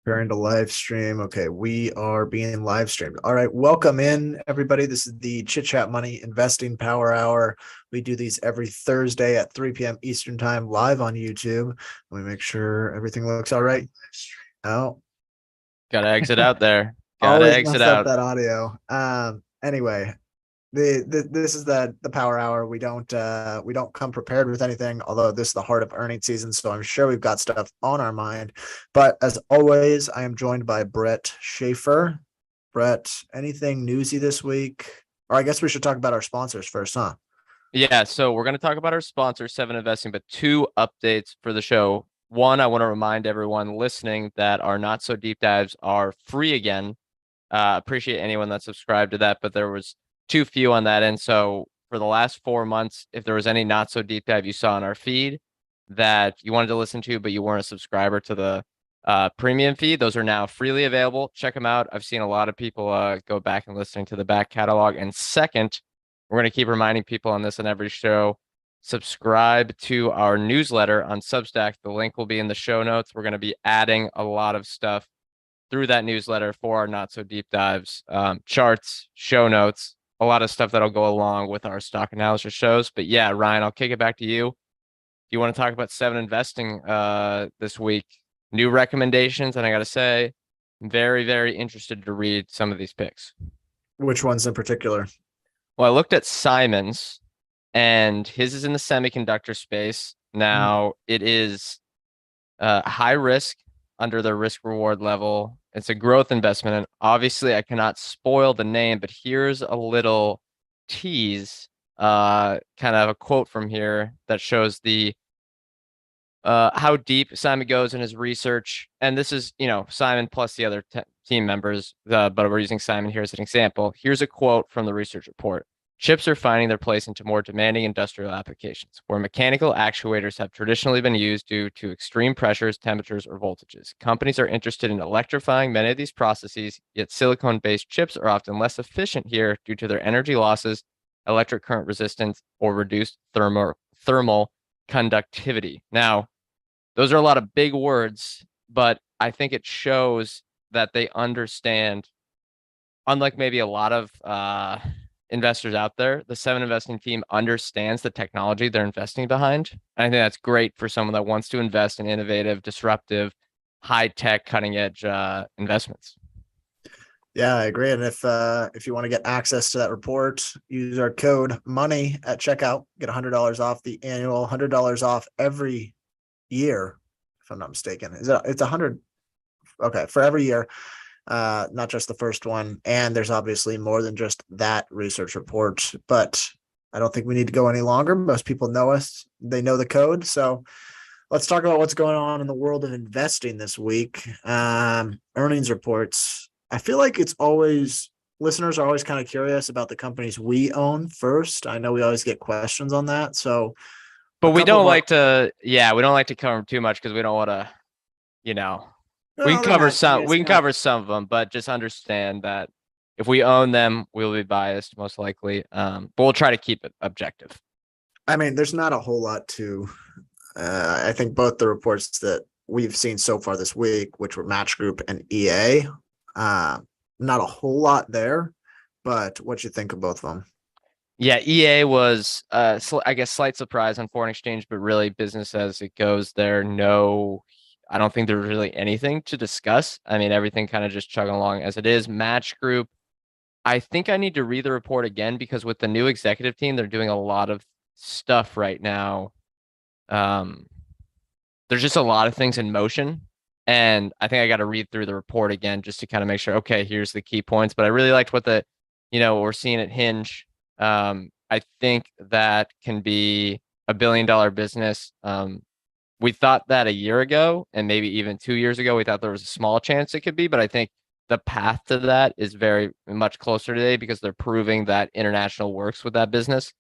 Preparing to live stream. Okay, we are being live streamed. All right, welcome in, everybody. This is the Chit Chat Money Investing Power Hour. We do these every Thursday at 3 p.m. Eastern Time live on YouTube. We make sure everything looks all right. Oh, Gotta exit out there. Gotta always exit mess up out. that audio. Anyway, this is the power hour. We don't come prepared with anything, although this is the heart of earnings season, so I'm sure we've got stuff on our mind. But as always, I am joined by Brett Schaefer. Brett, anything newsy this week? Or I guess we should talk about our sponsors first, huh? Yeah, so we're gonna talk about our sponsor, Seven Investing, but two updates for the show. One, I want to remind everyone listening that our not so deep dives are free again. Appreciate anyone that subscribed to that, but there was too few on that end. So for the last 4 months, if there was any not so deep dive you saw on our feed that you wanted to listen to, but you weren't a subscriber to the premium feed, those are now freely available. Check them out. I've seen a lot of people go back and listening to the back catalog. And second, we're going to keep reminding people on this and every show, subscribe to our newsletter on Substack. The link will be in the show notes. We're going to be adding a lot of stuff through that newsletter for our not so deep dives, charts, show notes, a lot of stuff that'll go along with our stock analysis shows. But yeah, Ryan, I'll kick it back to you. If you want to talk about Seven Investing this week, new recommendations, and I got to say, I'm very, very interested to read some of these picks. Which ones in particular? Well, I looked at Simon's, and his is in the semiconductor space. Now, it is high risk under the risk reward level. It's a growth investment. And obviously, I cannot spoil the name, but here's a little tease, kind of a quote from here that shows the how deep Simon goes in his research. And this is, Simon plus the other team members, but we're using Simon here as an example. Here's a quote from the research report. Chips are finding their place into more demanding industrial applications, where mechanical actuators have traditionally been used due to extreme pressures, temperatures, or voltages. Companies are interested in electrifying many of these processes, yet silicon-based chips are often less efficient here due to their energy losses, electric current resistance, or reduced thermal conductivity. Now, those are a lot of big words, but I think it shows that they understand, unlike maybe a lot of investors out there, the Seven Investing team understands the technology they're investing behind. And I think that's great for someone that wants to invest in innovative, disruptive, high tech, cutting edge investments. Yeah, I agree. And if you want to get access to that report, use our code money at checkout. Get $100 off the annual, $100 off every year, if I'm not mistaken. It's 100? Okay, for every year, not just the first one. And there's obviously more than just that research report, but I don't think we need to go any longer. Most people know us, they know the code. So let's talk about what's going on in the world of investing this week. Earnings reports. I feel like it's always listeners are always kind of curious about the companies we own first. I know we always get questions on that. So But a we couple don't of our like to, yeah, we don't like to cover too much because we don't want to, you know, we can well, they're cover not some, it's we can not cover some of them, but just understand that if we own them, we'll be biased most likely. But we'll try to keep it objective. I mean, there's not a whole lot to I think both the reports that we've seen so far this week, which were Match Group and EA, not a whole lot there. But what you think of both of them? Yeah, EA was, I guess, slight surprise on foreign exchange, but really business as it goes there. No, I don't think there's really anything to discuss. I mean, everything kind of just chugging along as it is. Match Group, I think I need to read the report again because with the new executive team, they're doing a lot of stuff right now. Um, there's just a lot of things in motion. And I think I got to read through the report again just to kind of make sure, okay, here's the key points. But I really liked what we're seeing at Hinge. I think that can be a $1 billion business. We thought that a year ago and maybe even 2 years ago, we thought there was a small chance it could be, but I think the path to that is very much closer today because they're proving that international works with that business.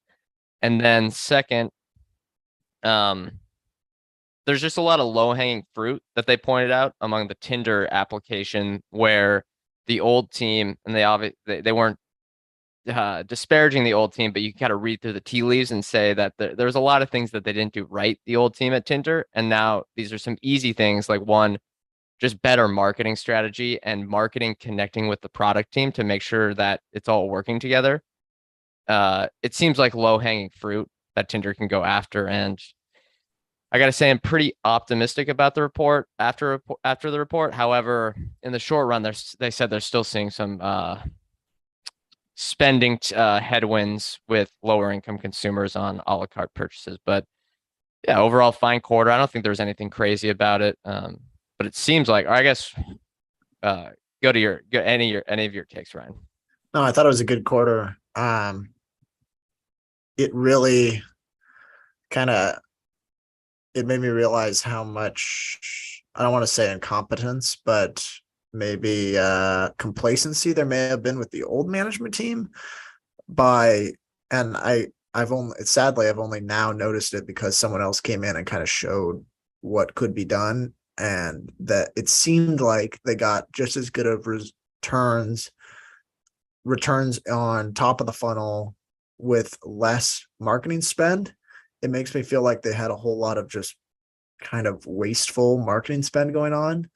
And then second, um, there's just a lot of low hanging fruit that they pointed out among the Tinder application where the old team and they weren't disparaging the old team, but you kind of read through the tea leaves and say that there's a lot of things that they didn't do right, the old team at Tinder, and now these are some easy things like one, just better marketing strategy and marketing connecting with the product team to make sure that it's all working together. It seems like low hanging fruit that Tinder can go after. And I got to say, I'm pretty optimistic about the report after the report. However, in the short run, they said they're still seeing some spending headwinds with lower income consumers on a la carte purchases. But yeah, overall fine quarter. I don't think there's anything crazy about it. But it seems like, or I guess, go to any of your takes, Ryan. No, I thought it was a good quarter. It really kind of, it made me realize how much, I don't want to say incompetence, but maybe complacency there may have been with the old management team and sadly I've only now noticed it because someone else came in and kind of showed what could be done, and that it seemed like they got just as good of returns on top of the funnel with less marketing spend. It makes me feel like they had a whole lot of just kind of wasteful marketing spend going on.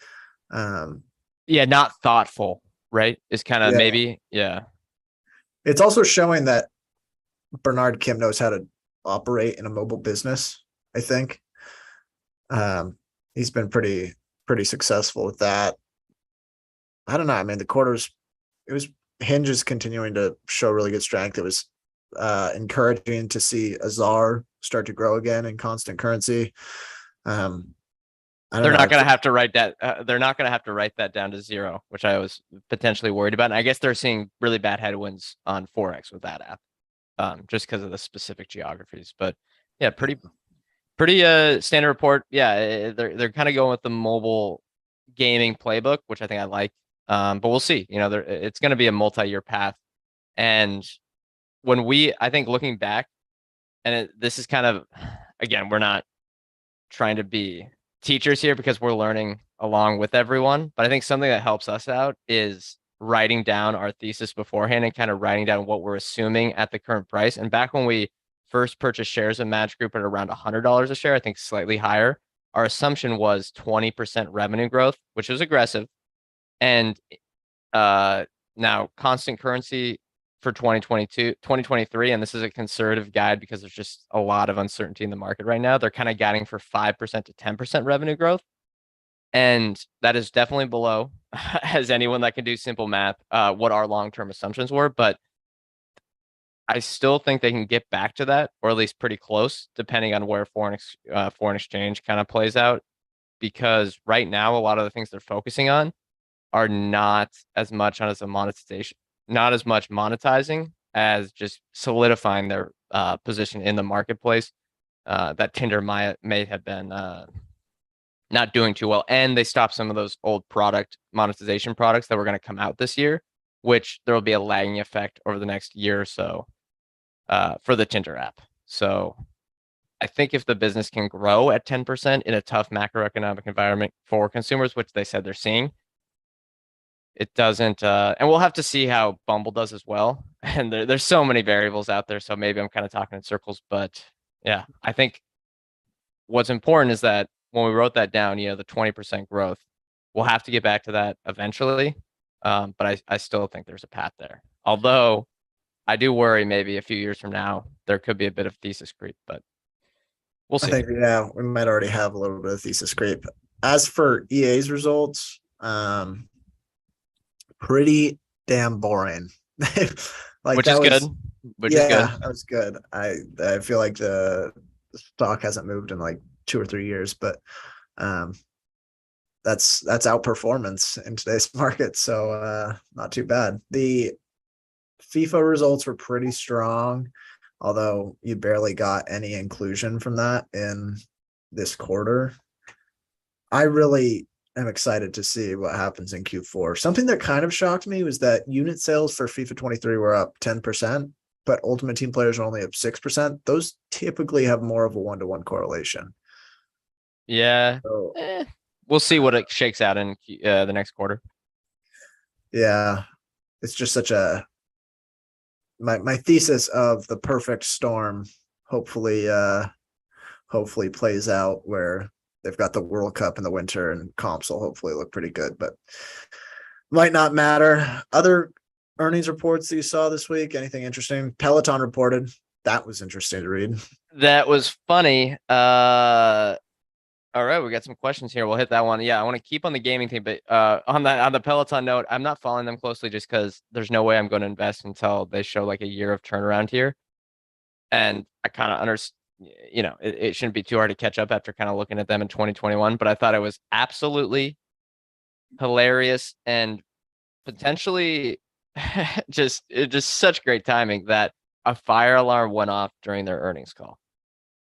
Yeah, not thoughtful, right? Is kind of maybe, yeah. It's also showing that Bernard Kim knows how to operate in a mobile business, I think. He's been pretty successful with that. I don't know. I mean, it was Hinge is continuing to show really good strength. It was encouraging to see Azar start to grow again in constant currency. They're not going to have to write that. They're not going to have to write that down to zero, which I was potentially worried about. And I guess they're seeing really bad headwinds on Forex with that app, just because of the specific geographies. But yeah, pretty standard report. Yeah, they're kind of going with the mobile gaming playbook, which I think I like. But we'll see. You know, it's going to be a multi-year path. And I think looking back, and this is kind of, again, we're not trying to be teachers here because we're learning along with everyone. But I think something that helps us out is writing down our thesis beforehand and kind of writing down what we're assuming at the current price. And back when we first purchased shares of Match Group at around $100 a share, I think slightly higher, our assumption was 20% revenue growth, which was aggressive. And now constant currency for 2023, and this is a conservative guide because there's just a lot of uncertainty in the market right now. They're kind of guiding for 5% to 10% revenue growth. And that is definitely below, as anyone that can do simple math, what our long-term assumptions were. But I still think they can get back to that, or at least pretty close, depending on where foreign exchange kind of plays out. Because right now, a lot of the things they're focusing on are not as much on as a monetization, not as much monetizing as just solidifying their position in the marketplace. That Tinder may have been not doing too well, and they stopped some of those old product monetization products that were going to come out this year, which there will be a lagging effect over the next year or so for the Tinder app. So I think if the business can grow at 10% in a tough macroeconomic environment for consumers, which they said they're seeing, it doesn't, and we'll have to see how Bumble does as well. And there's so many variables out there, so maybe I'm kind of talking in circles, but yeah, I think what's important is that when we wrote that down, the 20% growth, we'll have to get back to that eventually. But I still think there's a path there. Although I do worry maybe a few years from now, there could be a bit of thesis creep, but we'll see. I think, yeah, we might already have a little bit of thesis creep. As for EA's results, pretty damn boring. Which is good. That was good. I feel like the stock hasn't moved in like 2 or 3 years, but that's outperformance in today's market. So not too bad. The FIFA results were pretty strong, although you barely got any inclusion from that in this quarter. I really am excited to see what happens in Q4. Something that kind of shocked me was that unit sales for FIFA 23 were up 10%, but Ultimate Team players are only up 6%. Those typically have more of a 1-to-1 correlation. Yeah. So, we'll see what it shakes out in the next quarter. Yeah. It's just such my thesis of the perfect storm hopefully plays out, where they've got the World Cup in the winter, and comps will hopefully look pretty good, but might not matter. Other earnings reports that you saw this week? Anything interesting? Peloton reported. That was interesting to read. That was funny. All right, we got some questions here. We'll hit that one. Yeah, I want to keep on the gaming thing, but on the Peloton note, I'm not following them closely just because there's no way I'm going to invest until they show like a year of turnaround here. And I kind of understand, you know, it shouldn't be too hard to catch up after kind of looking at them in 2021. But I thought it was absolutely hilarious and potentially just such great timing that a fire alarm went off during their earnings call,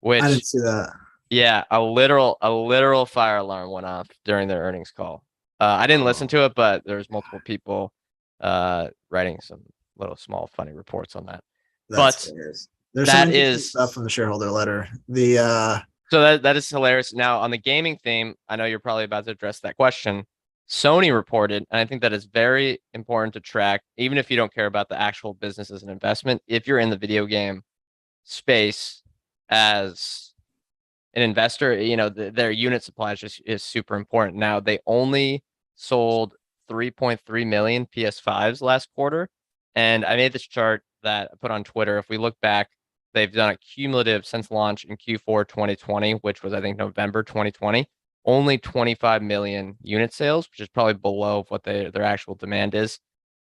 I didn't which see that. yeah, a literal fire alarm went off during their earnings call. I didn't listen to it, but there's multiple people writing some little small funny reports on that. That's But hilarious. There's that some interesting is stuff from the shareholder letter. The so that is hilarious. Now on the gaming theme, I know you're probably about to address that question. Sony reported, and I think that is very important to track, even if you don't care about the actual business as an investment. If you're in the video game space as an investor, you know, their unit supply is super important. Now they only sold 3.3 million PS5s last quarter. And I made this chart that I put on Twitter. If we look back, they've done a cumulative since launch in Q4 2020, which was, I think, November 2020, only 25 million unit sales, which is probably below what their actual demand is.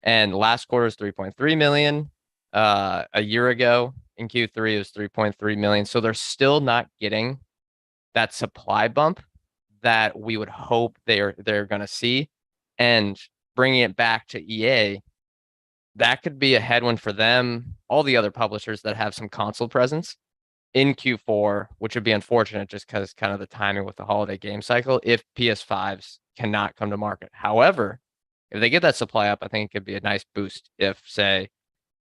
And last quarter is 3.3 million. A year ago in Q3, it was 3.3 million. So they're still not getting that supply bump that we would hope they're going to see. And bringing it back to EA, that could be a headwind for them, all the other publishers that have some console presence in Q4, which would be unfortunate just because kind of the timing with the holiday game cycle if PS5s cannot come to market. However, if they get that supply up, I think it could be a nice boost if, say,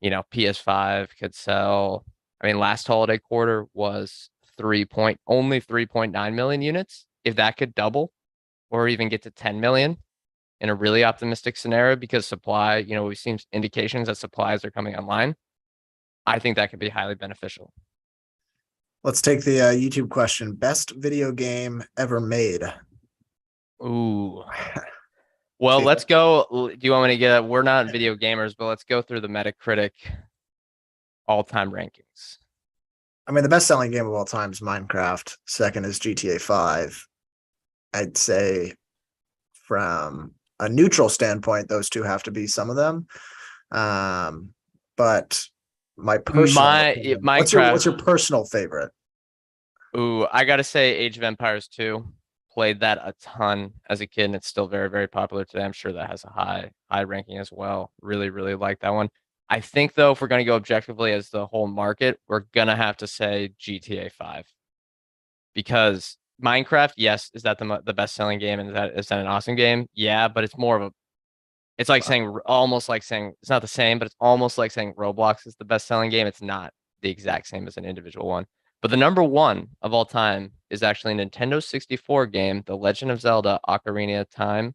you know, PS5 could sell. I mean, last holiday quarter was only 3.9 million units. If that could double or even get to 10 million in a really optimistic scenario, because supply, you know, we've seen indications that supplies are coming online, I think that could be highly beneficial. let's take the YouTube question. Best video game ever made. Ooh. Well, let's go. Do you want me to get? We're not video gamers, but let's go through the Metacritic all-time rankings. I mean, the best selling game of all time is Minecraft. Second is GTA 5. I'd say from a neutral standpoint, those two have to be some of them. But my personal opinion, Minecraft. What's your personal favorite? Ooh, I gotta say Age of Empires 2. Played that a ton as a kid, and it's still very, very popular today. I'm sure that has a high ranking as well. Really, really like that one. I think though, if we're gonna go objectively as the whole market, we're gonna have to say GTA 5. Because Minecraft, yes, is that the best selling game, and is that an awesome game? Yeah, but it's more of a, it's like saying, almost like saying, it's not the same, but it's almost like saying Roblox is the best selling game. It's not the exact same as an individual one. But the number one of all time is actually a Nintendo 64 game, The Legend of Zelda Ocarina of Time.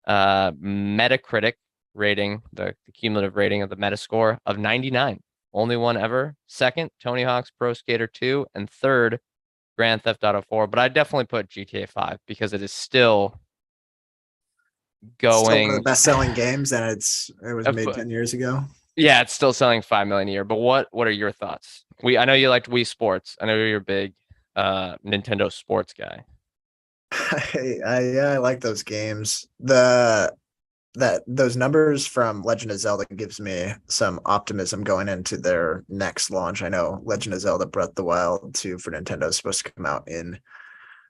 Metacritic rating, the cumulative rating of the Metascore of 99. Only one ever. Second, Tony Hawk's Pro Skater 2. And third, Grand Theft Auto 4. But I definitely put GTA 5 because it is still going. Still one of the best selling games, and it was made 10 years ago. Yeah, it's still selling 5 million a year. But what are your thoughts? I know you liked Wii Sports. I know you're a big Nintendo sports guy. I like those games. Those numbers from Legend of Zelda gives me some optimism going into their next launch. I know Legend of Zelda Breath of the Wild 2 for Nintendo is supposed to come out in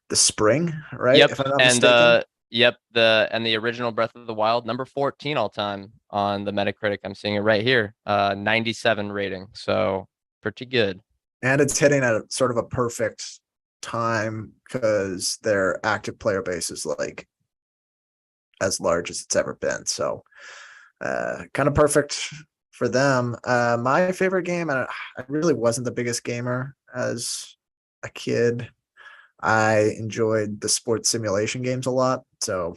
the spring, right? Yep. If I'm not And mistaken. yep, the original Breath of the Wild, number 14 all time on the Metacritic. I'm seeing it right here. 97 rating. So pretty good. And it's hitting at sort of a perfect time because their active player base is like as large as it's ever been. So kind of perfect for them. My favorite game, and I really wasn't the biggest gamer as a kid. I enjoyed the sports simulation games a lot. So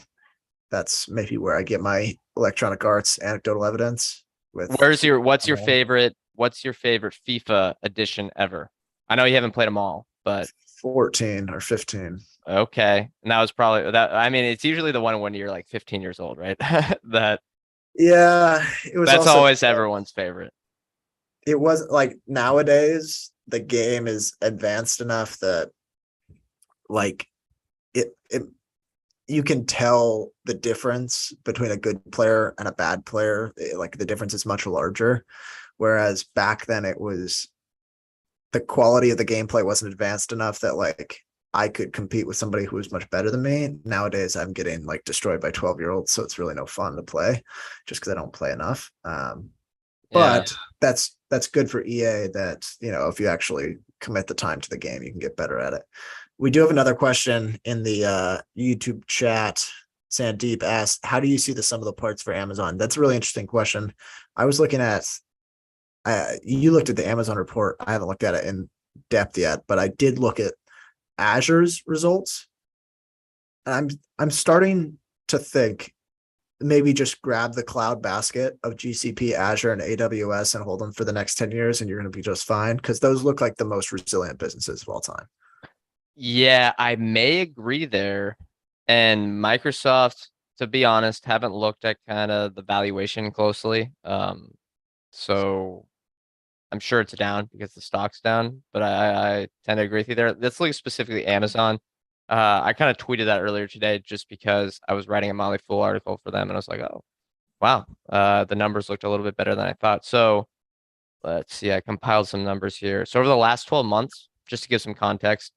that's maybe where I get my Electronic Arts anecdotal evidence. What's your favorite FIFA edition ever? I know you haven't played them all, but 14 or 15. Okay. And that was probably that. I mean, it's usually the one when you're like 15 years old, right? That Yeah, it was that's also, always everyone's favorite. it was like nowadays the game is advanced enough that like it you can tell the difference between a good player and a bad player. Like the difference is much larger. Whereas back then it was the quality of the gameplay wasn't advanced enough that like I could compete with somebody who was much better than me. Nowadays I'm getting like destroyed by 12-year-olds, so it's really no fun to play just because I don't play enough. Yeah. But that's good for EA that, you know, if you actually commit the time to the game, you can get better at it. We do have another question in the YouTube chat. Sandeep asked, how do you see the sum of the parts for Amazon? That's a really interesting question. I was looking at, you looked at the Amazon report. I haven't looked at it in depth yet, but I did look at Azure's results. And I'm starting to think maybe just grab the cloud basket of GCP, Azure, and AWS and hold them for the next 10 years, and you're going to be just fine because those look like the most resilient businesses of all time. Yeah, I may agree there. And Microsoft, to be honest, haven't looked at kind of the valuation closely. So I'm sure it's down because the stock's down, but I tend to agree with you there. Let's look specifically Amazon. I kind of tweeted that earlier today just because I was writing a Motley Fool article for them and I was like, oh, wow. The numbers looked a little bit better than I thought. So let's see, I compiled some numbers here. So over the last 12 months, just to give some context,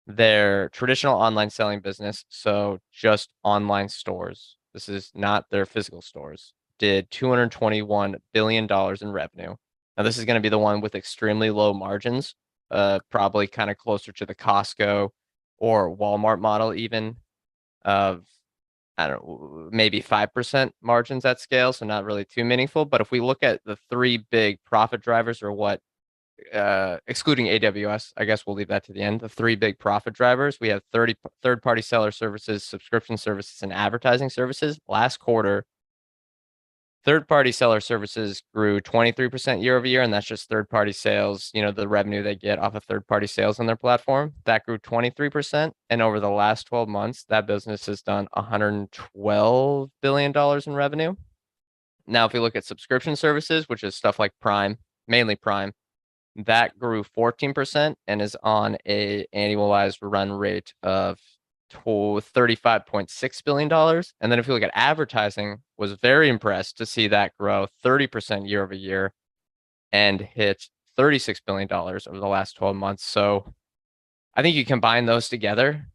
their traditional online selling business, so just online stores, this is not their physical stores, did $221 billion in revenue. Now, this is going to be the one with extremely low margins, probably kind of closer to the Costco or Walmart model, even of, I don't know, maybe 5% margins at scale. So not really too meaningful. But if we look at the three big profit drivers or what, excluding AWS, I guess we'll leave that to the end. The three big profit drivers, we have 30 third-party seller services, subscription services, and advertising services. Last quarter, third-party seller services grew 23% year over year, and that's just third-party sales, you know, the revenue they get off of third-party sales on their platform. That grew 23%, and over the last 12 months, that business has done $112 billion in revenue. Now, if we look at subscription services, which is stuff like Prime, mainly Prime, that grew 14% and is on a annualized run rate of $35.6 billion. And then if you look at advertising, was very impressed to see that grow 30% year over year and hit $36 billion over the last 12 months. So I think you combine those together,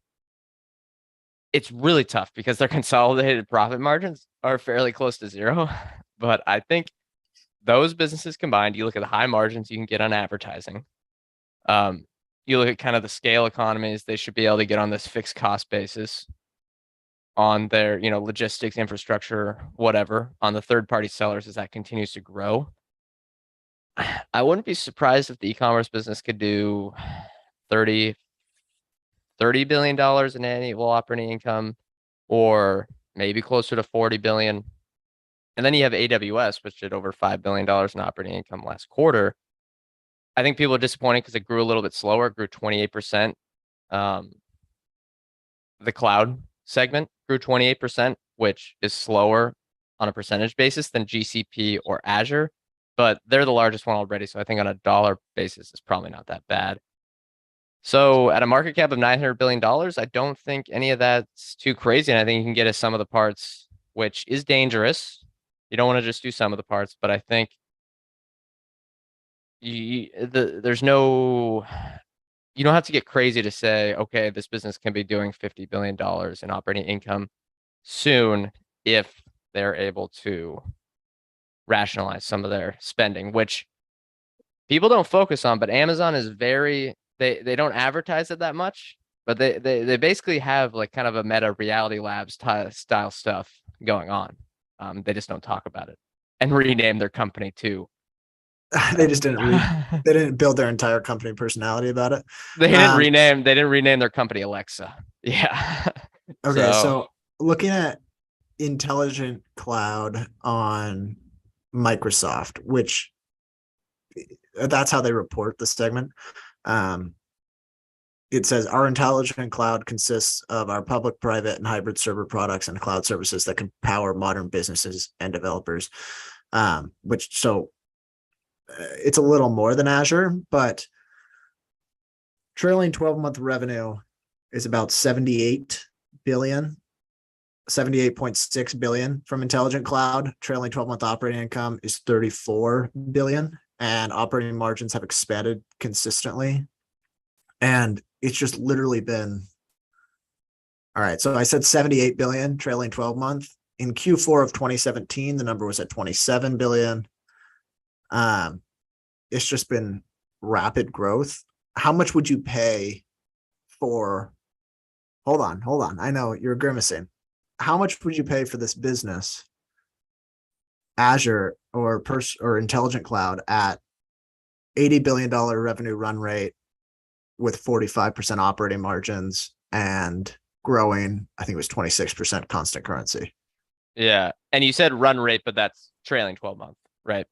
it's really tough because their consolidated profit margins are fairly close to zero. But I think those businesses combined, you look at the high margins you can get on advertising. You look at kind of the scale economies, they should be able to get on this fixed cost basis on their, you know, logistics, infrastructure, whatever, on the third party sellers as that continues to grow. I wouldn't be surprised if the e-commerce business could do 30 billion dollars in annual operating income, or maybe closer to 40 billion. And then you have AWS, which did over $5 billion in operating income last quarter. I think people are disappointed because it grew a little bit slower. It grew 28%. The cloud segment grew 28%, which is slower on a percentage basis than GCP or Azure, but they're the largest one already. So I think on a dollar basis, it's probably not that bad. So at a market cap of $900 billion, I don't think any of that's too crazy. And I think you can get a sum of the parts, which is dangerous. You don't want to just do some of the parts, but I think there's no, you don't have to get crazy to say, okay, this business can be doing $50 billion in operating income soon if they're able to rationalize some of their spending, which people don't focus on. But Amazon is very, they don't advertise it that much, but they basically have like kind of a Meta Reality Labs style stuff going on. They just don't talk about it and rename their company too. They just didn't they didn't build their entire company personality about it. They didn't rename their company Alexa. Yeah. Okay, so looking at intelligent cloud on Microsoft, which that's how they report the segment. it says our intelligent cloud consists of our public, private, and hybrid server products and cloud services that can power modern businesses and developers. Which so it's a little more than Azure, but trailing 12-month revenue is about 78 billion, 78.6 billion from intelligent cloud. Trailing 12-month operating income is 34 billion, and operating margins have expanded consistently. And it's just literally been, all right, so I said 78 billion trailing 12-month. In Q4 of 2017, the number was at 27 billion. It's just been rapid growth. How much would you pay for, hold on, I know you're grimacing. How much would you pay for this business, Azure or intelligent cloud, at $80 billion revenue run rate with 45% operating margins and growing, I think it was 26% constant currency? Yeah. And you said run rate, but that's trailing 12 month, right?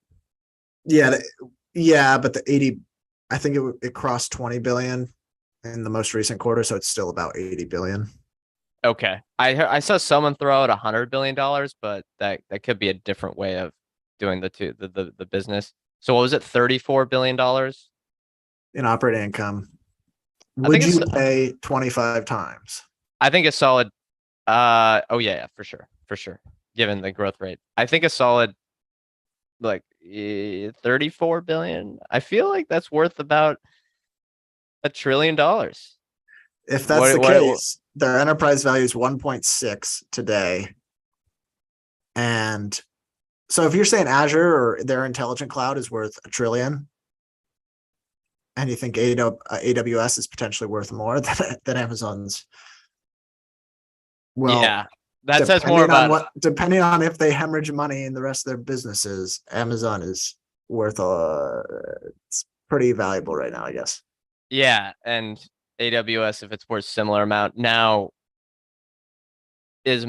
Yeah. Yeah. But the 80, I think it crossed 20 billion in the most recent quarter. So it's still about 80 billion. Okay. I saw someone throw out $100 billion, but that could be a different way of doing the business. So what was it? $34 billion? In operating income. I Would think you it's, pay 25 times? I think a solid, oh yeah, for sure. For sure. Given the growth rate, I think a solid, like 34 billion. I feel like that's worth about $1 trillion. If that's the What, case, their enterprise value is 1.6 today. And so if you're saying Azure or their intelligent cloud is worth $1 trillion, and you think AWS is potentially worth more than Amazon's, well, yeah, that says more about, depending on if they hemorrhage money in the rest of their businesses, Amazon is worth it's pretty valuable right now, I guess. yeah. And AWS, if it's worth similar amount now, is,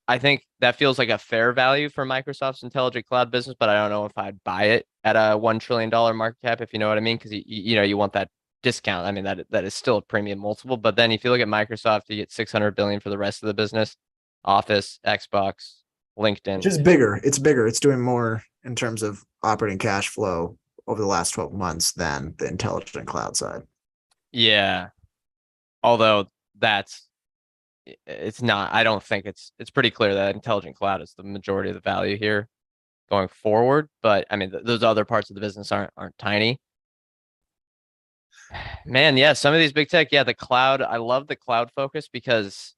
I think that feels like a fair value for Microsoft's intelligent cloud business, but I don't know if I'd buy it at a $1 trillion market cap, if you know what I mean, because you want that discount. I mean, that is still a premium multiple. But then if you look at Microsoft, you get 600 billion for the rest of the business, Office, Xbox, LinkedIn. Which is bigger. It's bigger. It's doing more in terms of operating cash flow over the last 12 months than the intelligent cloud side. Yeah. Although it's not, I don't think it's pretty clear that intelligent cloud is the majority of the value here going forward. But I mean, those other parts of the business aren't tiny. Man, yeah, some of these big tech, yeah, the cloud, I love the cloud focus because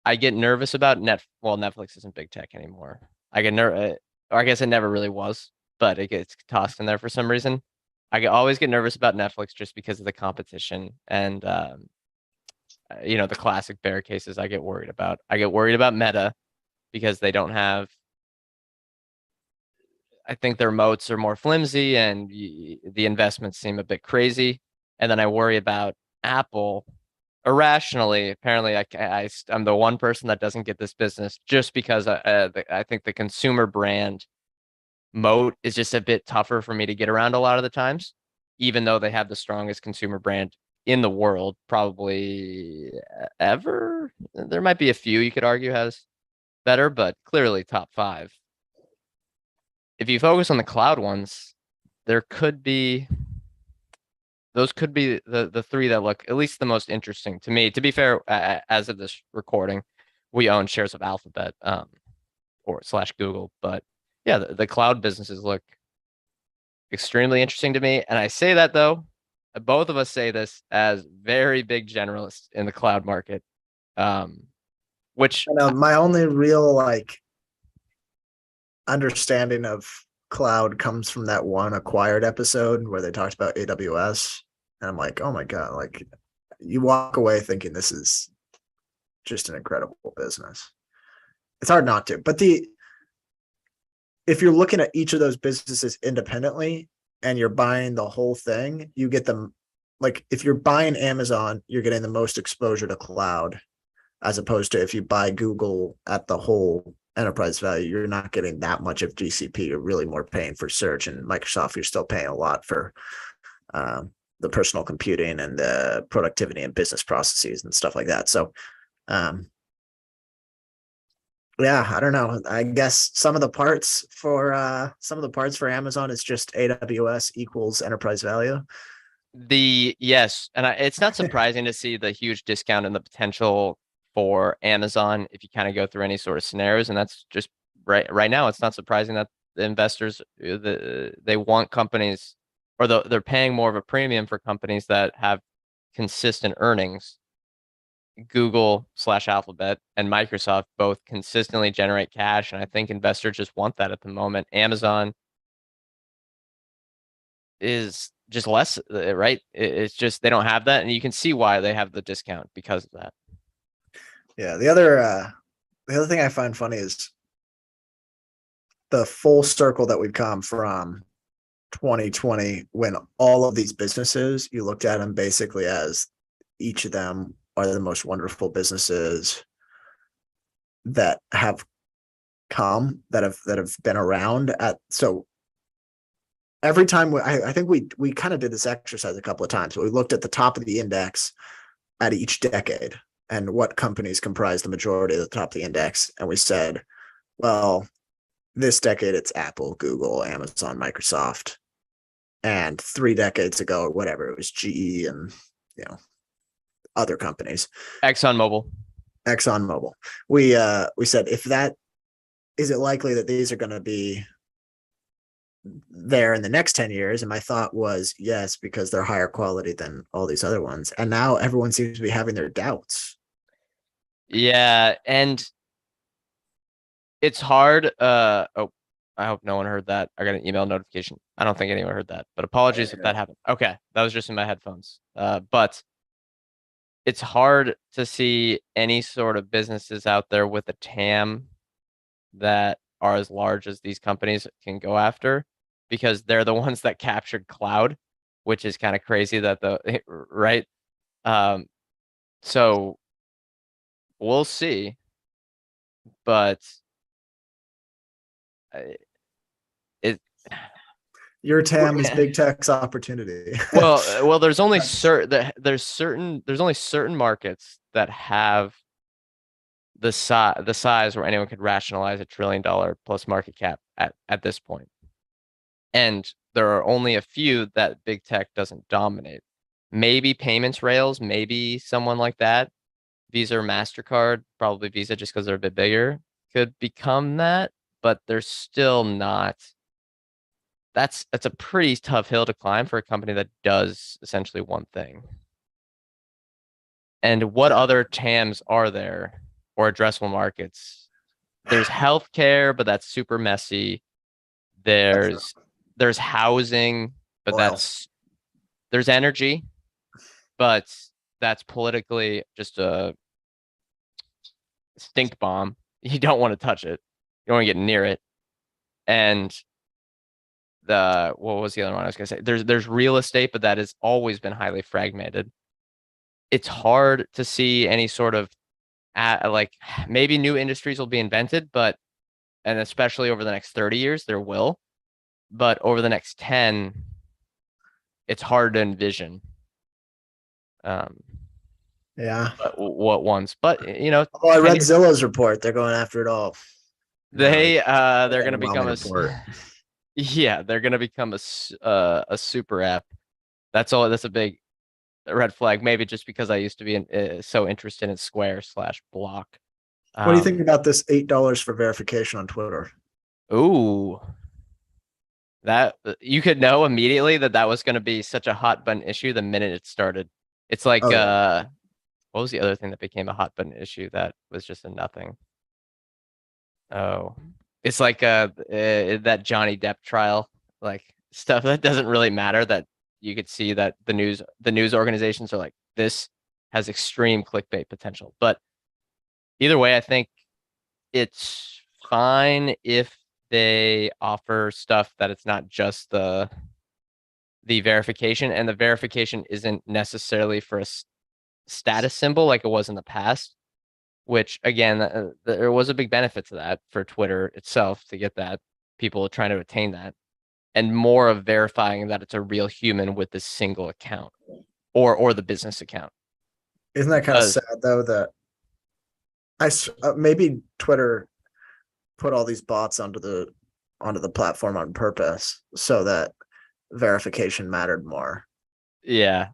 I get nervous about Netflix isn't big tech anymore. I get nervous, or I guess it never really was, but it gets tossed in there for some reason. Always get nervous about Netflix just because of the competition and the classic bear cases I get worried about. I get worried about Meta because they don't have, I think their moats are more flimsy and the investments seem a bit crazy. And then I worry about Apple irrationally. Apparently, I'm the one person that doesn't get this business just because I think the consumer brand moat is just a bit tougher for me to get around a lot of the times, even though they have the strongest consumer brand in the world, probably ever. There might be a few you could argue has better, but clearly top 5. If you focus on the cloud ones, those could be the 3 that look at least the most interesting to me. To be fair, as of this recording, we own shares of Alphabet, or / Google, but yeah, the cloud businesses look extremely interesting to me. And I say that though, both of us say this as very big generalists in the cloud market, which my only real understanding of cloud comes from that one Acquired episode where they talked about AWS, and I'm like, oh my god, you walk away thinking this is just an incredible business. It's hard not to, but if you're looking at each of those businesses independently and you're buying the whole thing, you get them. Like if you're buying Amazon, you're getting the most exposure to cloud, as opposed to if you buy Google at the whole enterprise value, you're not getting that much of GCP. You're really more paying for search, and Microsoft, you're still paying a lot for the personal computing and the productivity and business processes and stuff like that. So, yeah, I don't know. I guess some of the parts for Amazon is just AWS equals enterprise value. Yes, and it's not surprising to see the huge discount and the potential for Amazon if you kind of go through any sort of scenarios, and that's just right now. It's not surprising that the investors they want companies, or they're paying more of a premium for companies that have consistent earnings. Google/Alphabet and Microsoft both consistently generate cash, and I think investors just want that at the moment. Amazon is just less, right? It's just they don't have that, and you can see why they have the discount because of that. Yeah, the other thing I find funny is the full circle that we've come from 2020, when all of these businesses, you looked at them basically as each of them are the most wonderful businesses that have come, that have been around. So every time I think we kind of did this exercise a couple of times, but we looked at the top of the index at each decade and what companies comprise the majority of the top of the index. And we said, well, this decade it's Apple, Google, Amazon, Microsoft. And 3 decades ago, or whatever, it was GE and other companies. ExxonMobil. We said, if that is it likely that these are going to be there in the next 10 years? And my thought was yes, because they're higher quality than all these other ones. And now everyone seems to be having their doubts. Yeah, and it's hard. Oh, I hope no one heard that. I got an email notification. I don't think anyone heard that, but apologies if that happened. Okay, that was just in my headphones. But it's hard to see any sort of businesses out there with a TAM that are as large as these companies can go after, because they're the ones that captured cloud, which is kind of crazy that right. So we'll see, but it Your TAM is big tech's opportunity. well, there's only certain markets that have the size where anyone could rationalize $1 trillion plus market cap at this point. And there are only a few that big tech doesn't dominate. Maybe payments rails, maybe someone like that. Visa or MasterCard, probably Visa just because they're a bit bigger, could become that, but they're still not. That's a pretty tough hill to climb for a company that does essentially one thing. And what other TAMs are there, or addressable markets? There's healthcare, but that's super messy. There's housing, but Oil. there's energy, but that's politically just a stink bomb. You don't want to touch it. You don't want to get near it. And what was the other one I was gonna say? There's real estate, but that has always been highly fragmented. It's hard to see any sort of like, maybe new industries will be invented, and especially over the next 30 years, there will. But over the next 10, it's hard to envision. Yeah. What ones? But Oh, I read Zillow's report. They're going after it all. They're going to become they're going to become a super app. That's a big red flag. Maybe just because I used to be so interested in Square/Block. What do you think about this $8 for verification on Twitter? Ooh, that you could know immediately that was going to be such a hot button issue the minute it started. It's like, what was the other thing that became a hot button issue that was just a nothing? Oh, it's like that Johnny Depp trial, like stuff that doesn't really matter, that you could see that the news organizations are like, this has extreme clickbait potential. But either way, I think it's fine if they offer stuff that it's not just the verification, and the verification isn't necessarily for a status symbol like it was in the past, which again, there was a big benefit to that for Twitter itself to get that, people trying to attain that. and more of verifying that it's a real human with this single account or the business account. Isn't that kind of Because sad though that maybe Twitter put all these bots onto the platform on purpose so that verification mattered more. yeah,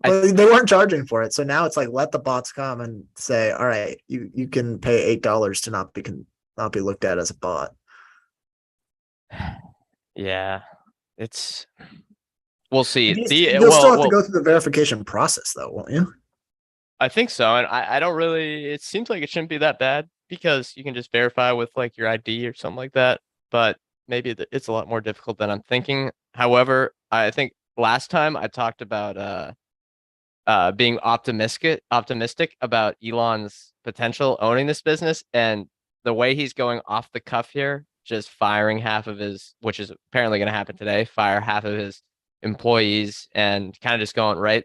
But they weren't charging for it, so now it's like let the bots come and say, "All right, you can pay $8 to not be looked at as a bot." yeah, it's we'll see. You'll still have to go through the verification process, though, won't you? I think so, and I don't really. It seems like it shouldn't be that bad because you can just verify with like your ID or something like that. But maybe it's a lot more difficult than I'm thinking. However, I think last time I talked about being optimistic about Elon's potential owning this business, and the way he's going off the cuff here, just firing half of his, which is apparently going to happen today, fire half of his employees, and kind of just going right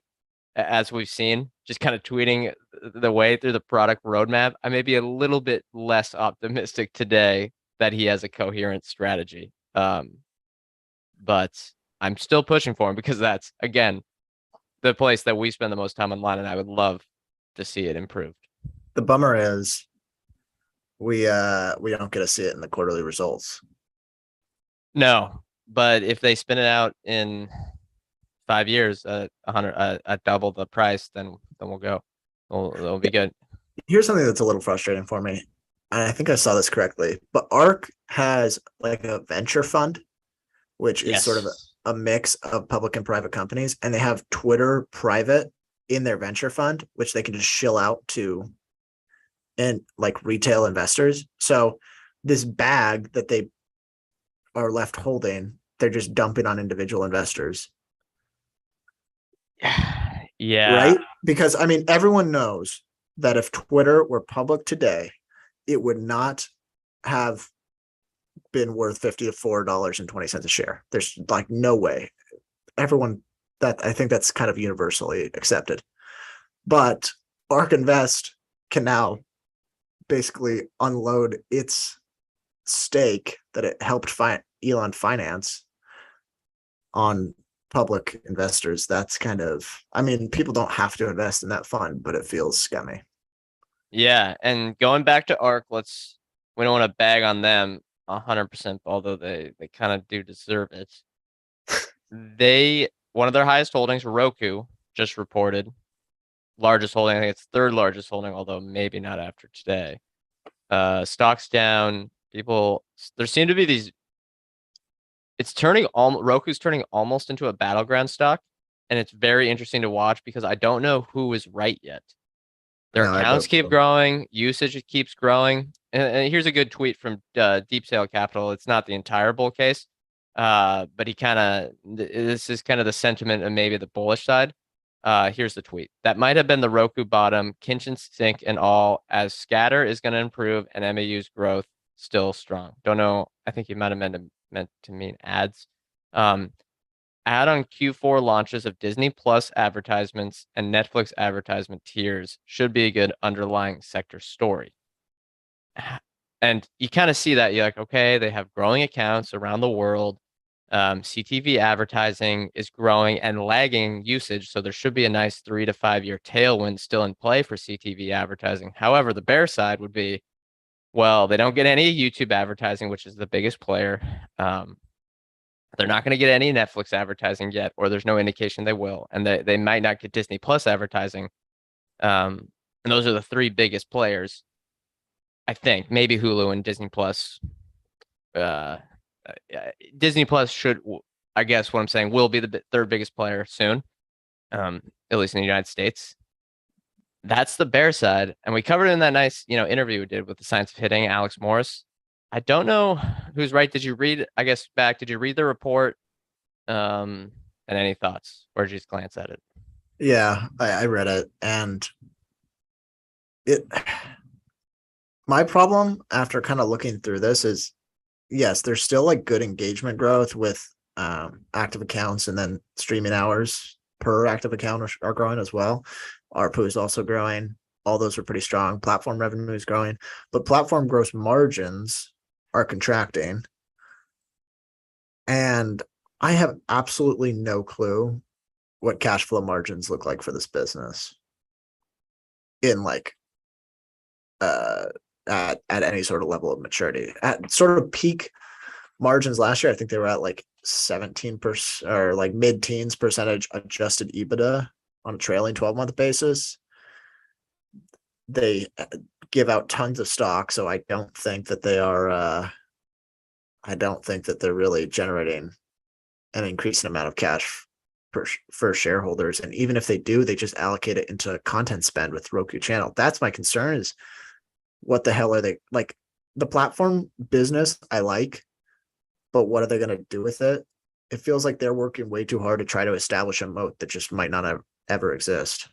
as we've seen, just kind of tweeting the way through the product roadmap. I may be a little bit less optimistic today that he has a coherent strategy. But I'm still pushing for him because that's, again, the place that we spend the most time online, and I would love to see it improved. The bummer is we don't get to see it in the quarterly results. No, but if they spin it out in 5 years at double the price, then we'll go. It'll be good. Here's something that's a little frustrating for me. And I think I saw this correctly, but ARK has like a venture fund, which is sort of a mix of public and private companies, and they have Twitter private in their venture fund, which they can just shill out to and like retail investors. So this bag that they are left holding, they're just dumping on individual investors. Yeah. Right? Because I mean, everyone knows that if Twitter were public today, it would not have been worth $54.20 a share. There's like no way. Everyone that I think that's kind of universally accepted. But ARK Invest can now basically unload its stake that it helped Elon finance on public investors. That's kind of, I mean, people don't have to invest in that fund, but it feels scummy. Yeah, and going back to ARK, we don't want to bag on them 100%, although they kind of do deserve it. One of their highest holdings, Roku, just reported largest holding. I think it's third largest holding, although maybe not after today. Stocks down. There seem to be these. Roku's turning almost into a battleground stock, and it's very interesting to watch because I don't know who is right yet. Their accounts keep growing, usage keeps growing. And here's a good tweet from Deep Sale Capital. It's not the entire bull case, but this is kind of the sentiment of maybe the bullish side. Here's the tweet. That might have been the Roku bottom, kitchen sink and all, as scatter is going to improve and MAU's growth still strong. Don't know. I think you might have meant to mean ads. Add on Q4 launches of Disney Plus advertisements and Netflix advertisement tiers should be a good underlying sector story. And you kind of see that. You're like, okay, they have growing accounts around the world. CTV advertising is growing and lagging usage. So there should be a nice 3 to 5 year tailwind still in play for CTV advertising. However, the bear side would be, well, they don't get any YouTube advertising, which is the biggest player. They're not going to get any Netflix advertising yet, or there's no indication they will. And they might not get Disney Plus advertising. And those are the three biggest players. I think maybe Hulu and Disney Plus. Disney Plus should, I guess what I'm saying, will be the third biggest player soon, at least in the United States. That's the bear side. And we covered it in that nice, interview we did with the Science of Hitting, Alex Morris. I don't know who's right. Did you read the report? And any thoughts, or just glance at it? Yeah, I read it, and my problem after kind of looking through this is, yes, there's still like good engagement growth with active accounts, and then streaming hours per active account are growing as well. ARPU is also growing. All those are pretty strong. Platform revenue is growing, but platform gross margins are contracting. And I have absolutely no clue what cash flow margins look like for this business in like uh at any sort of level of maturity. At sort of peak margins last year, I think they were at like 17% or like mid-teens percentage adjusted EBITDA on a trailing 12-month basis. They give out tons of stock, so I don't think that they are I don't think that they're really generating an increasing amount of cash for shareholders. And even if they do, they just allocate it into content spend with Roku channel. That's my concern is what the hell are they like the platform business I like, but what are they going to do with it? It feels like they're working way too hard to try to establish a moat that just might not ever exist.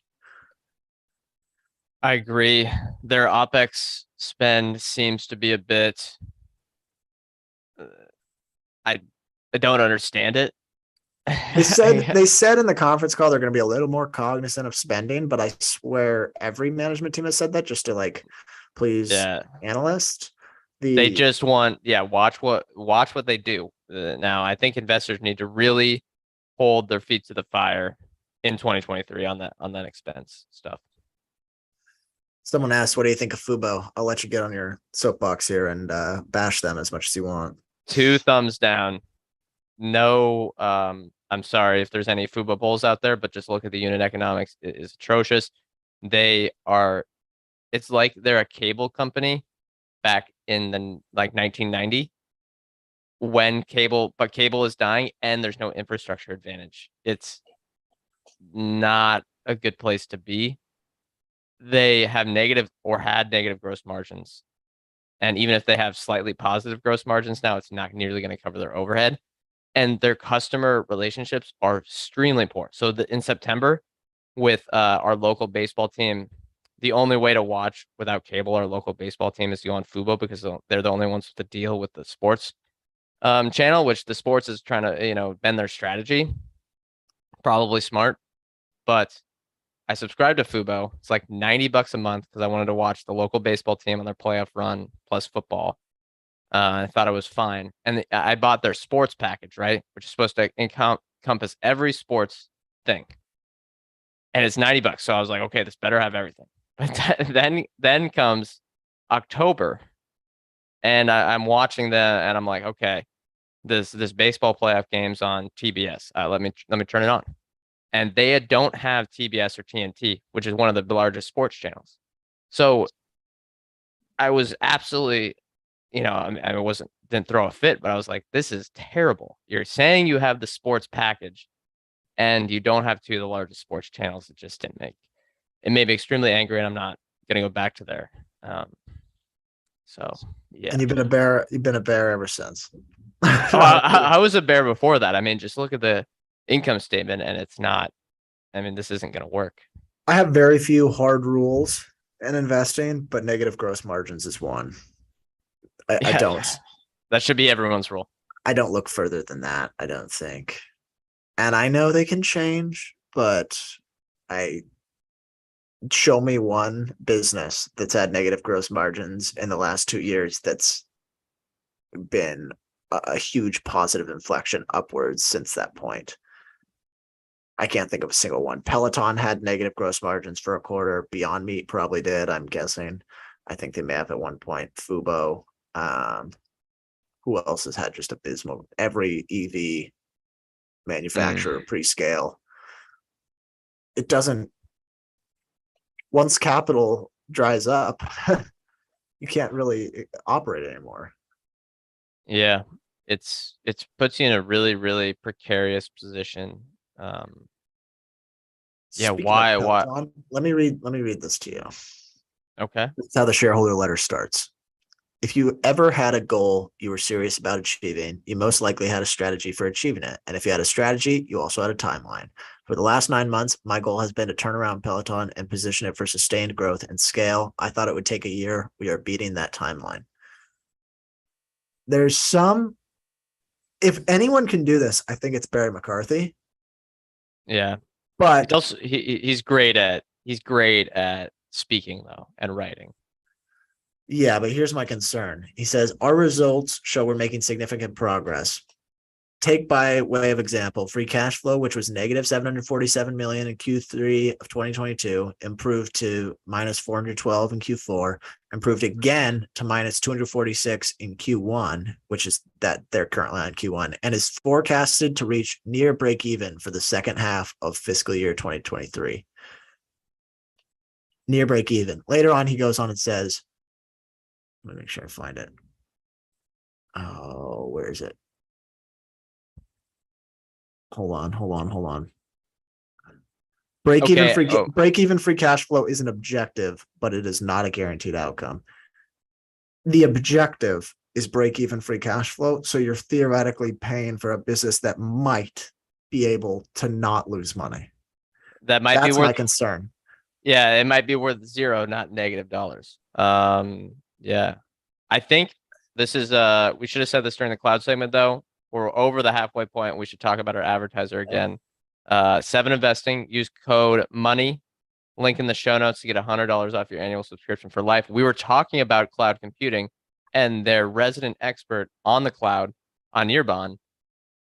I agree. Their OpEx spend seems to be a bit. uh, I I don't understand it. They said in the conference call they're going to be a little more cognizant of spending, but I swear every management team has said that just to like please Yeah, analysts. they The just want, yeah, watch what they do. Now, I think investors need to really hold their feet to the fire in 2023 on that expense stuff. Someone asked, "What do you think of Fubo?" I'll let you get on your soapbox here and bash them as much as you want. Two thumbs down. No, I'm sorry if there's any Fubo bulls out there, but just look at the unit economics. It is atrocious. They are, it's like they're a cable company back in the like 1990 when cable is dying and there's no infrastructure advantage. It's not a good place to be. They have negative or had negative gross margins. And even if they have slightly positive gross margins now, it's not nearly going to cover their overhead. And their customer relationships are extremely poor. So in September, with our local baseball team, the only way to watch without cable our local baseball team is to go on Fubo because they're the only ones to deal with the sports channel, which the sports is trying to bend their strategy. Probably smart, but I subscribed to Fubo. It's like $90 a month because I wanted to watch the local baseball team on their playoff run plus football. I thought it was fine. And I bought their sports package, right? Which is supposed to encompass every sports thing. And it's $90. So I was like, okay, this better have everything. But then comes October and I'm watching and I'm like, okay, this baseball playoff game's on TBS. Let me turn it on. And they don't have TBS or TNT, which is one of the largest sports channels. So I was absolutely, I didn't throw a fit, but I was like, this is terrible. You're saying you have the sports package and you don't have two of the largest sports channels. It made me extremely angry and I'm not going to go back to there. So yeah. And you've been a bear ever since. Oh, I was a bear before that. I mean, just look at the income statement and it's not, I mean, this isn't going to work. I have very few hard rules in investing, but negative gross margins is one. I don't. That should be everyone's rule. I don't look further than that. I don't think. And I know they can change, but I show me one business that's had negative gross margins in the last 2 years that's been a huge positive inflection upwards since that point. I can't think of a single one. Peloton had negative gross margins for a quarter. Beyond Meat probably did, I'm guessing. I think they may have at one point. Fubo. Who else has had just abysmal? Every EV manufacturer pre-scale. It doesn't. Once capital dries up, you can't really operate anymore. Yeah, it's puts you in a really, really precarious position. Yeah, Speaking of why? Peloton, let me read this to you. Okay. That's how the shareholder letter starts. If you ever had a goal you were serious about achieving, you most likely had a strategy for achieving it. And if you had a strategy, you also had a timeline. For the last 9 months, my goal has been to turn around Peloton and position it for sustained growth and scale. I thought it would take a year. We are beating that timeline. There's some, if anyone can do this, I think it's Barry McCarthy. Yeah. But he's great at speaking though and writing. yeah, but here's my concern. He says, our results show we're making significant progress. take by way of example, free cash flow, which was negative 747 million in Q3 of 2022, improved to minus 412 in Q4, improved again to minus 246 in Q1, which is that they're currently on Q1, and is forecasted to reach near break even for the second half of fiscal year 2023. Near break even. Later on, he goes on and says, let me make sure I find it. Oh, where is it? Hold on. Break even free cash flow is an objective, but it is not a guaranteed outcome. The objective is break even free cash flow. So you're theoretically paying for a business that might be able to not lose money. That might That's be worth my concern. Yeah, it might be worth $0, not negative dollars. Yeah. I think this is we should have said this during the cloud segment though. We're over the halfway point. We should talk about our advertiser again. 7 Investing, use code MONEY, link in the show notes to get $100 off your annual subscription for life. We were talking about cloud computing, and their resident expert on the cloud, on Nirban,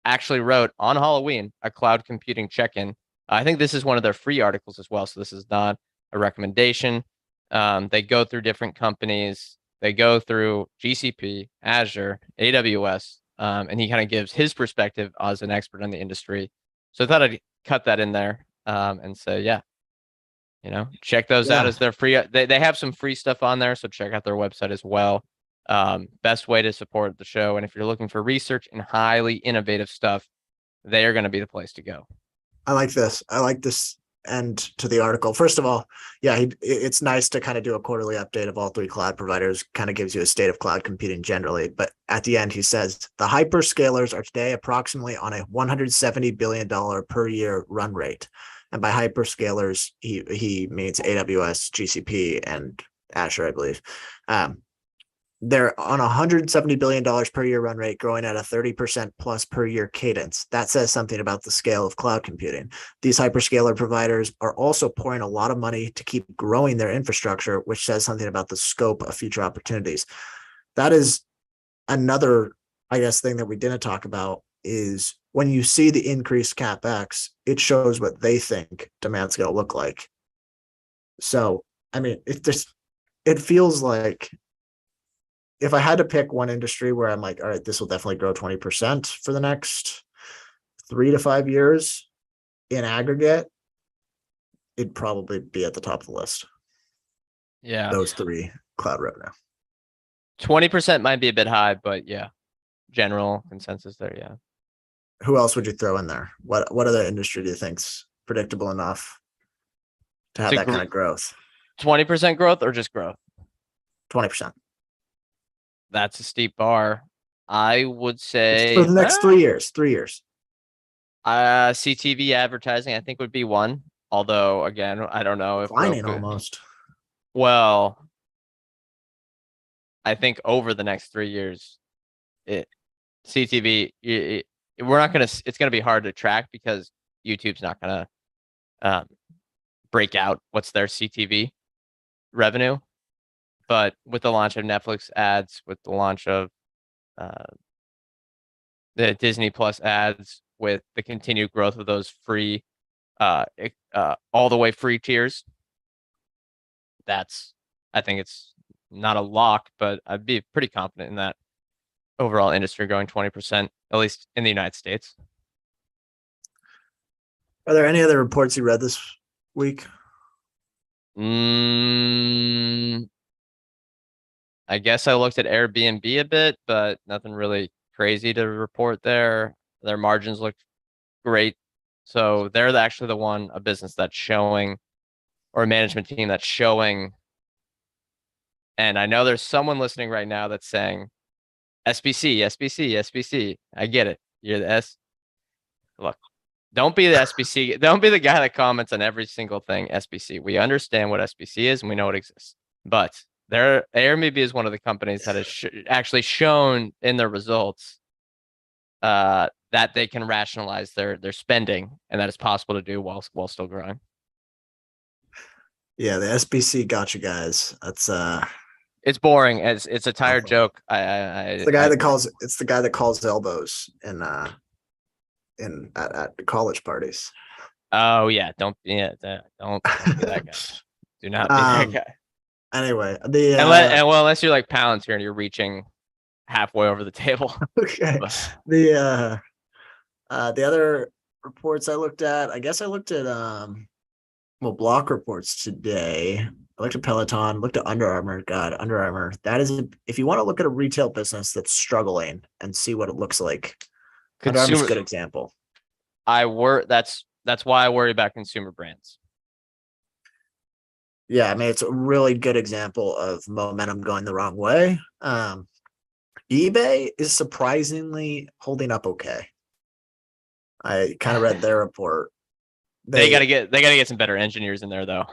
actually wrote on Halloween a cloud computing check-in. I think this is one of their free articles as well, so this is not a recommendation. They go through different companies. They go through GCP, Azure, AWS, and he kind of gives his perspective as an expert in the industry. So I thought I'd cut that in there and say, yeah, check those out as they're free. They have some free stuff on there, so check out their website as well. Best way to support the show. And if you're looking for research and highly innovative stuff, they are going to be the place to go. I like this end to the article. First of all, it's nice to kind of do a quarterly update of all 3 cloud providers, kind of gives you a state of cloud computing generally. But at the end, he says the hyperscalers are today approximately on a $170 billion per year run rate. And by hyperscalers, he means AWS, GCP, and Azure, I believe. They're on $170 billion per year run rate, growing at a 30% plus per year cadence. That says something about the scale of cloud computing. These hyperscaler providers are also pouring a lot of money to keep growing their infrastructure, which says something about the scope of future opportunities. That is another, I guess, thing that we didn't talk about is when you see the increased CapEx, it shows what they think demand's going to look like. So, I mean, it feels like, if I had to pick one industry where I'm like, all right, this will definitely grow 20% for the next 3 to 5 years in aggregate, it'd probably be at the top of the list. Yeah. Those 3 cloud revenue. 20% might be a bit high, but yeah, general consensus there. Yeah. Who else would you throw in there? What other industry do you think's predictable enough to have that kind of growth? 20% growth or just growth? 20%. That's a steep bar. I would say for the next 3 years. 3 years. CTV advertising, I think, would be one. Although, again, I don't know if declining almost. Well, I think over the next 3 years, CTV, it's gonna be hard to track because YouTube's not gonna break out what's their CTV revenue. But with the launch of Netflix ads, with the launch of the Disney Plus ads, with the continued growth of those free, all the way free tiers, I think it's not a lock, but I'd be pretty confident in that overall industry growing 20%, at least in the United States. Are there any other reports you read this week? I guess I looked at Airbnb a bit, but nothing really crazy to report there. Their margins look great. So they're actually a business that's showing, or a management team that's showing. And I know there's someone listening right now that's saying, SBC. I get it. You're the Look, don't be the SBC. Don't be the guy that comments on every single thing SBC. We understand what SBC is and we know it exists. But Airbnb is one of the companies that has actually shown in their results that they can rationalize their spending, and that it's possible to do while still growing. Yeah, the SBC got you guys. That's it's boring. It's a tired joke. It's the guy that calls elbows and at college parties. Oh yeah, don't don't be that guy. Do not be that Um. guy. Anyway, Unless you're like Palantir and you're reaching halfway over the table. okay. But The the other reports I looked at, I guess I looked at well, block reports today. I looked at Peloton, looked at Under Armour. God, Under Armour. That is, if you want to look at a retail business that's struggling and see what it looks like, Under Armour's a consumer, good example. that's why I worry about consumer brands. Yeah, I mean, it's a really good example of momentum going the wrong way. eBay is surprisingly holding up okay. I kind of read their report. They gotta get some better engineers in there though.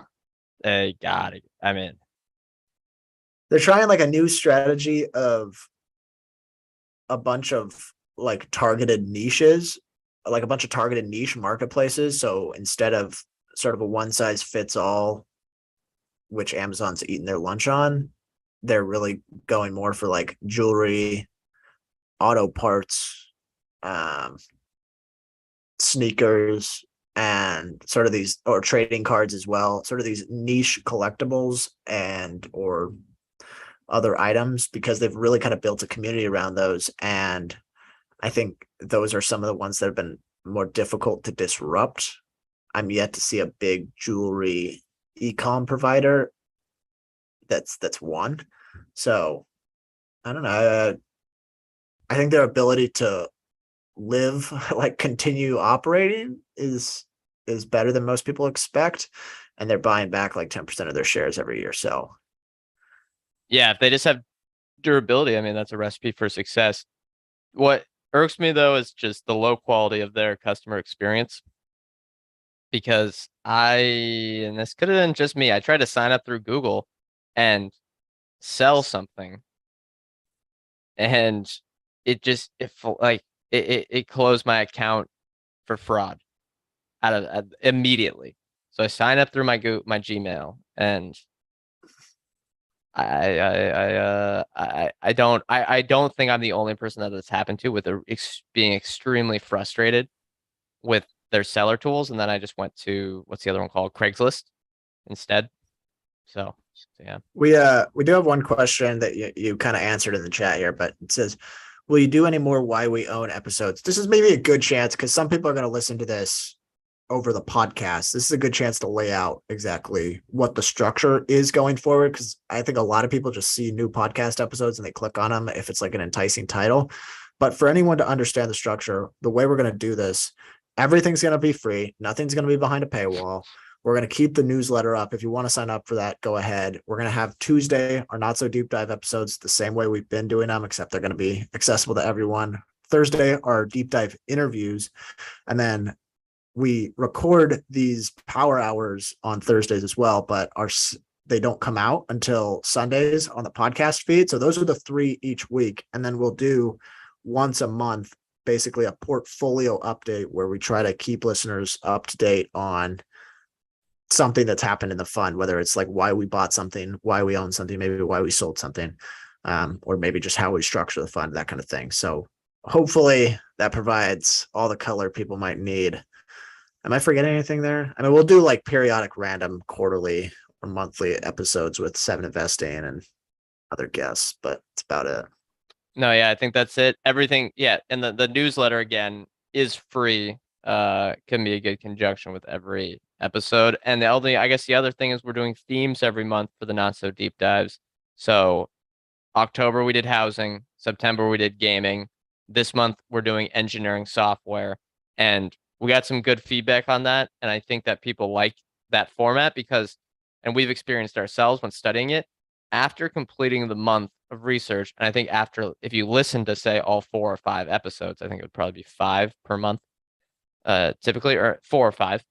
They got it. I mean, They're trying like a new strategy of a bunch of like targeted niches, like a bunch of targeted niche marketplaces. So instead of sort of a one size fits all, which Amazon's eating their lunch on, they're really going more for like jewelry, auto parts, um, sneakers, and sort of these, or trading cards as well, sort of these niche collectibles and or other items, because they've really kind of built a community around those. And I think those are some of the ones that have been more difficult to disrupt. I'm yet to see a big jewelry e-com provider that's one. So I don't know. I think their ability to live, like continue operating, is better than most people expect, and they're buying back like 10% of their shares every year. So yeah, if they just have durability, I mean, that's a recipe for success. What irks me though is just the low quality of their customer experience. Because and this could have been just me. I tried to sign up through Google and sell something, and it closed my account for fraud immediately. So I signed up through my Gmail, and I don't think I'm the only person that it's happened to, with being extremely frustrated with their seller tools. And then I just went to, what's the other one called? Craigslist instead. So yeah. we do have one question that you kind of answered in the chat here, but it says, will you do any more Why We Own episodes? This is maybe a good chance, because some people are going to listen to this over the podcast. This is a good chance to lay out exactly what the structure is going forward, because I think a lot of people just see new podcast episodes and they click on them if it's like an enticing title. But for anyone to understand the structure, the way we're going to do this, everything's going to be free. Nothing's going to be behind a paywall. We're going to keep the newsletter up. If you want to sign up for that, go ahead. We're going to have Tuesday, our not so deep dive episodes, the same way we've been doing them, except they're going to be accessible to everyone. Thursday, our deep dive interviews. And then we record these power hours on Thursdays as well, but they don't come out until Sundays on the podcast feed. So those are the 3 each week. And then we'll do once a month, basically a portfolio update where we try to keep listeners up to date on something that's happened in the fund, whether it's like why we bought something, why we own something, maybe why we sold something, or maybe just how we structure the fund, that kind of thing. So hopefully that provides all the color people might need. Am I forgetting anything there? I mean, we'll do like periodic random quarterly or monthly episodes with 7investing and other guests, but it's about it. No, yeah, I think that's it. Everything, yeah, and the newsletter again is free. Can be a good conjunction with every episode. And I guess the other thing is we're doing themes every month for the not so deep dives. So October we did housing, September we did gaming. This month we're doing engineering software, and we got some good feedback on that. And I think that people like that format because, and we've experienced ourselves when studying it, after completing the month of research, and I think if you listen to say all 4 or 5 episodes, I think it would probably be 5 per month, typically, or 4 or 5,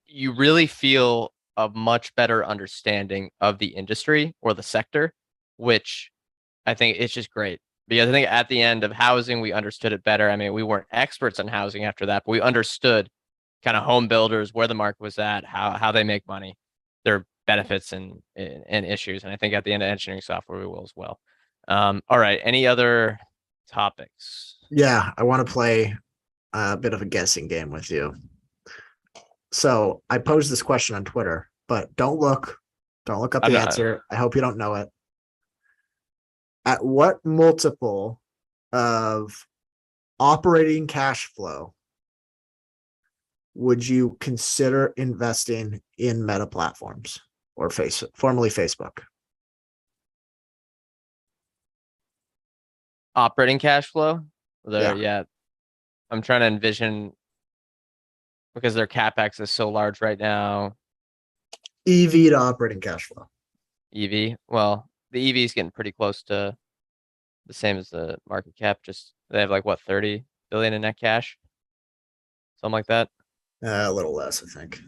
you really feel a much better understanding of the industry or the sector, which I think it's just great. Because I think at the end of housing, we understood it better. I mean, we weren't experts on housing after that, but we understood kind of home builders, where the market was at, how they make money, their benefits and issues. And I think at the end of engineering software, we will as well. All right. Any other topics? Yeah, I want to play a bit of a guessing game with you. So I posed this question on Twitter, but don't look up I'm the not. answer. I hope you don't know it. At what multiple of operating cash flow would you consider investing in Meta platforms or formerly Facebook? Operating cash flow. Yeah. Yeah. I'm trying to envision because their capex is so large right now. EV to operating cash flow. EV. Well, the EV is getting pretty close to the same as the market cap. Just they have like what 30 billion in net cash, something like that. A little less, I think.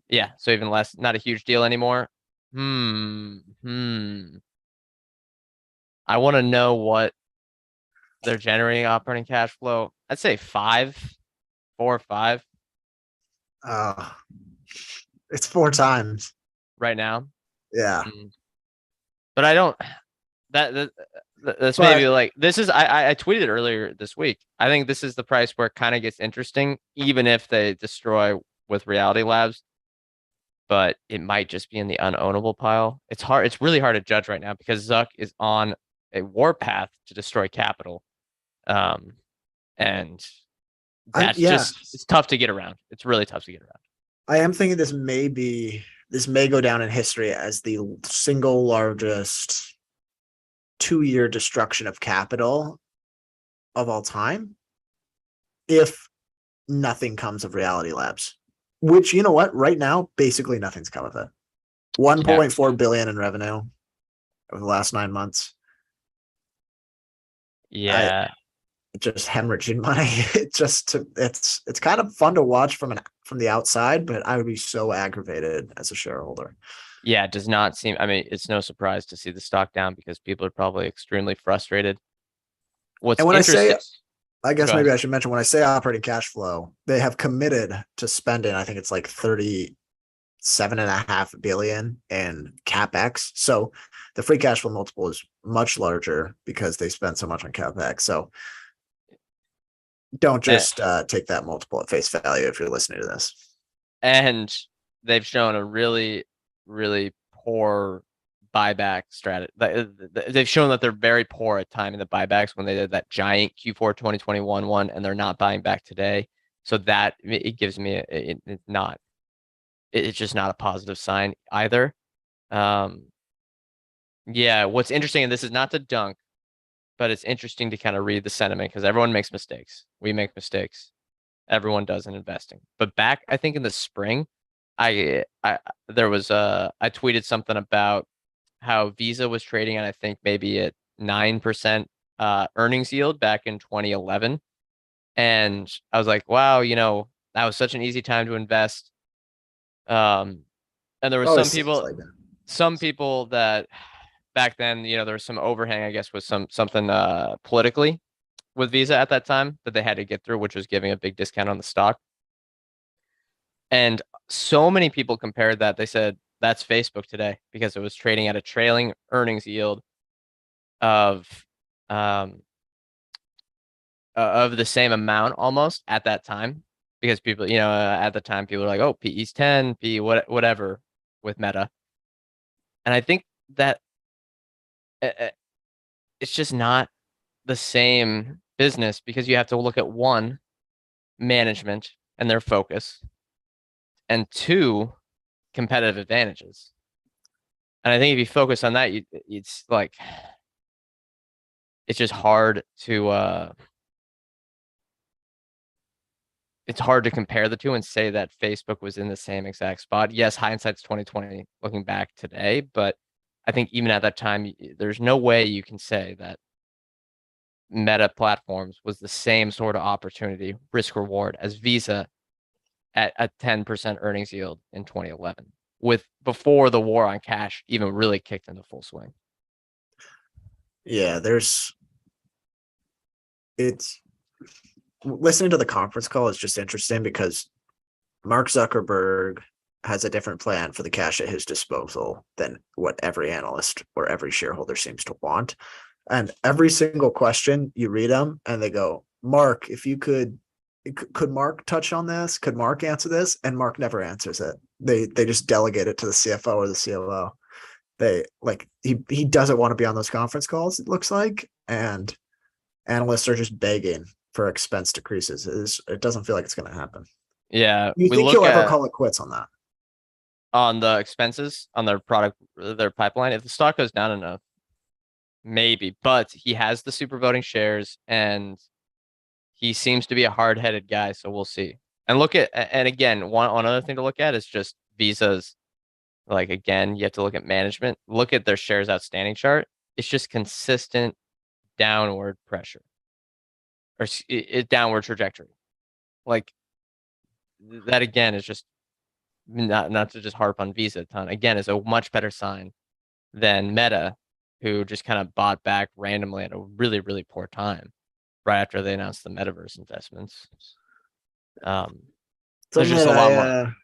Yeah, so even less. Not a huge deal anymore. Hmm. I want to know what they're generating operating cash flow. I'd say 4 or 5 Uh, it's 4 times. right now. Yeah. Mm. But I don't. That that's maybe But like this is I tweeted earlier this week. I think this is the price where it kind of gets interesting, even if they destroy with Reality Labs. But it might just be in the unownable pile. It's hard. It's really hard to judge right now because Zuck is on a warpath to destroy capital. Um, and that's yeah, just it's tough to get around. It's really tough to get around. I am thinking this may go down in history as the single largest 2-year destruction of capital of all time if nothing comes of Reality Labs. Which, you know what, right now basically nothing's come of it. Yeah. 1.4 billion in revenue over the last 9 months. Yeah. Just hemorrhaging money. It's kind of fun to watch from the outside, but I would be so aggravated as a shareholder. Yeah, it does not seem. I mean, it's no surprise to see the stock down because people are probably extremely frustrated. What's And when I say, interesting? I guess Go ahead. maybe I should mention when I say operating cash flow, they have committed to spending, I think it's like 37.5 billion in capex. So the free cash flow multiple is much larger because they spent so much on capex. So don't Eh, just take that multiple at face value if you're listening to this. And they've shown a really, really poor buyback strategy. They've shown that they're very poor at timing the buybacks when they did that giant Q4 2021 one, and they're not buying back today. So that it gives me it's not. It's just not a positive sign either. Um, yeah, what's interesting, and this is not to dunk, but it's interesting to kind of read the sentiment because everyone makes mistakes. We make mistakes. Everyone does in investing. But back, I think in the spring, I there was I tweeted something about how Visa was trading at I think maybe at 9% earnings yield back in 2011. And I was like, wow, that was such an easy time to invest. Um, and there It was always seems like that. some people that back then, there was some overhang, I guess, with something politically with Visa at that time that they had to get through, which was giving a big discount on the stock. And so many people compared that. They said that's Facebook today because it was trading at a trailing earnings yield of the same amount almost at that time because people, at the time people were like, oh, PE's 10, PE whatever with Meta. And I think that it's just not the same business because you have to look at one, management and their focus, and two, competitive advantages. And I think if you focus on that, it's like it's just hard to it's hard to compare the two and say that Facebook was in the same exact spot. Yes, hindsight's 2020 looking back today, but I think even at that time, there's no way you can say that Meta Platforms was the same sort of opportunity risk reward as Visa at a 10% earnings yield in 2011 with before the war on cash even really kicked into full swing. Yeah, it's listening to the conference call is just interesting because Mark Zuckerberg has a different plan for the cash at his disposal than what every analyst or every shareholder seems to want. And every single question you read them and they go, Mark, if you could Mark touch on this? Could Mark answer this? And Mark never answers it. They just delegate it to the CFO or the COO. They like he doesn't want to be on those conference calls, it looks like, and analysts are just begging for expense decreases. It doesn't feel like it's going to happen. Yeah, You we think look he'll ever at call it quits on that? on the expenses on their product, their pipeline. If the stock goes down enough, maybe. But he has the super voting shares, and he seems to be a hard-headed guy. So we'll see. And look at and again, one other thing to look at is just Visa's. Like again, you have to look at management. Look at their shares outstanding chart. It's just consistent downward pressure or downward trajectory. Like that again is just not to just harp on Visa a ton. Again, is a much better sign than Meta, who just kind of bought back randomly at a really, really poor time right after they announced the metaverse investments. There's Something just a that lot more.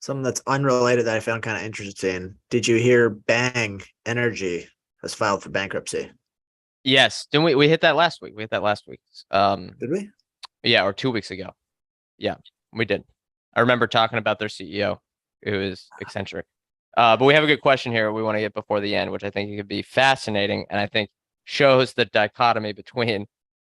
something that's unrelated that I found kind of interesting. Did you hear Bang Energy has filed for bankruptcy? Yes, didn't we hit that last week? We hit that last week. Did we? Yeah, or 2 weeks ago. Yeah, we did. I remember talking about their CEO, who is eccentric. But we have a good question here we want to get before the end, which I think could be fascinating, and I think shows the dichotomy between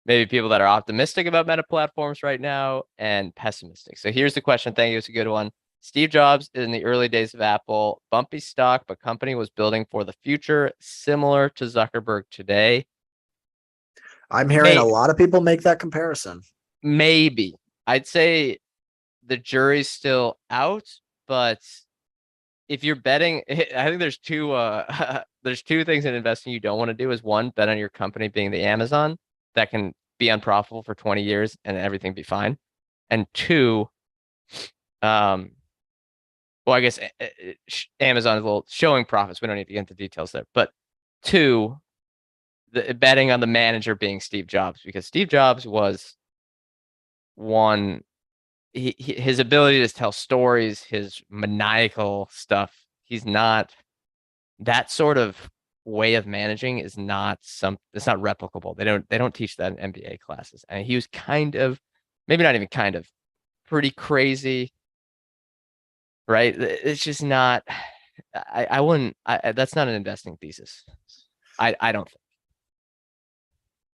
maybe people that are optimistic about meta platforms right now and pessimistic. So here's the question. Thank you. It's a good one. Steve Jobs in the early days of Apple, bumpy stock, but company was building for the future, similar to Zuckerberg today. I'm hearing a lot of people make that comparison. Maybe. I'd say the jury's still out, but if you're betting, I think there's two there's two things in investing you don't want to do is one, bet on your company being the Amazon that can be unprofitable for 20 years and everything be fine. And two, well, I guess Amazon is a little showing profits. We don't need to get into details there. But two, betting on the manager being Steve Jobs, because Steve Jobs was one, his ability to tell stories, his maniacal stuff. He's not that sort of way of managing is not it's not replicable. They don't teach that in MBA classes. And he was kind of, maybe not even kind of, pretty crazy, right? It's just not. I wouldn't. That's not an investing thesis. I don't think.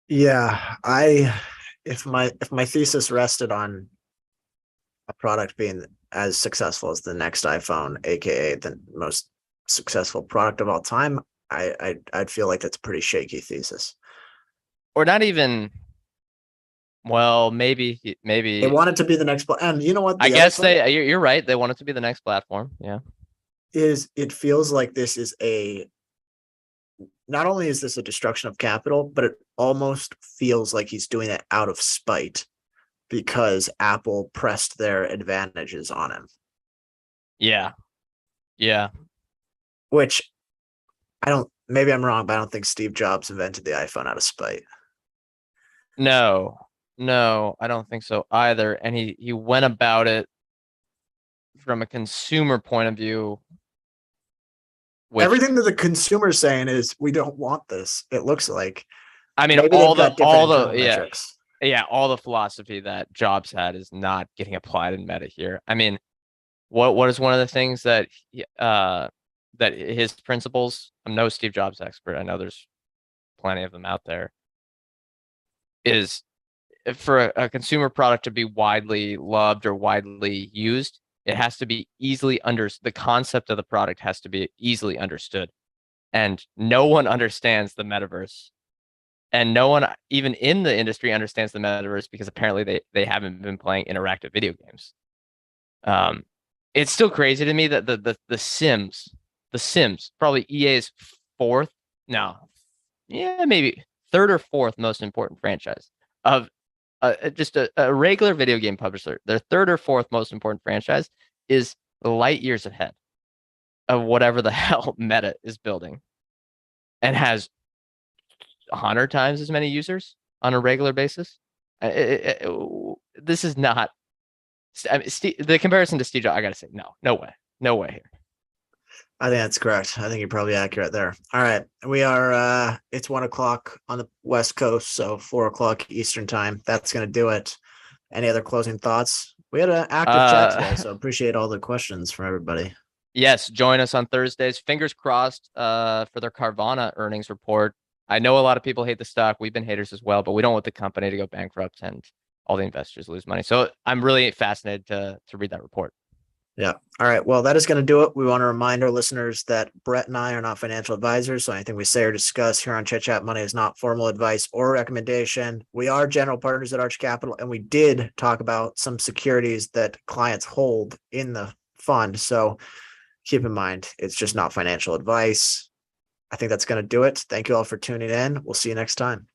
Yeah, if my thesis rested on a product being as successful as the next iPhone, aka the most successful product of all time, I'd feel like that's a pretty shaky thesis. Or not even. Well, maybe They want it to be the next, and you know what? I guess you're right. They want it to be the next platform. Yeah. It feels like this is not only is this a destruction of capital, but it almost feels like he's doing it out of spite because Apple pressed their advantages on him. Yeah. Yeah. Which maybe I'm wrong, but I don't think Steve Jobs invented the iPhone out of spite. No, I don't think so either. And he went about it from a consumer point of view. Everything that the consumer is saying is we don't want this. It looks like. I mean, maybe all the metrics. Yeah, all the philosophy that Jobs had is not getting applied in Meta here. I mean, what is one of the things that that his principles? I'm no Steve Jobs expert. I know there's plenty of them out there. Is for a consumer product to be widely loved or widely used, it has to be easily the concept of the product has to be easily understood. And no one understands the metaverse. And no one even in the industry understands the metaverse because apparently they haven't been playing interactive video games. It's still crazy to me that the Sims, probably EA's maybe third or fourth most important franchise of just a regular video game publisher. Their third or fourth most important franchise is light years ahead of whatever the hell Meta is building, and has 100 times as many users on a regular basis. This is not. I mean, the comparison to Steve Jobs, I gotta say, no way here. I think that's correct. I think you're probably accurate there. All right. We are it's 1 o'clock on the West Coast, so 4 o'clock Eastern time. That's gonna do it. Any other closing thoughts? We had an active chat today, Uh, so appreciate all the questions from everybody. yes, join us on Thursdays. Fingers crossed for their Carvana earnings report. I know a lot of people hate the stock. We've been haters as well, but we don't want the company to go bankrupt and all the investors lose money. So I'm really fascinated to read that report. Yeah. All right. Well, that is going to do it. We want to remind our listeners that Brett and I are not financial advisors. So anything we say or discuss here on Chit Chat Money is not formal advice or recommendation. We are general partners at Arch Capital, and we did talk about some securities that clients hold in the fund. So keep in mind, it's just not financial advice. I think that's going to do it. Thank you all for tuning in. We'll see you next time.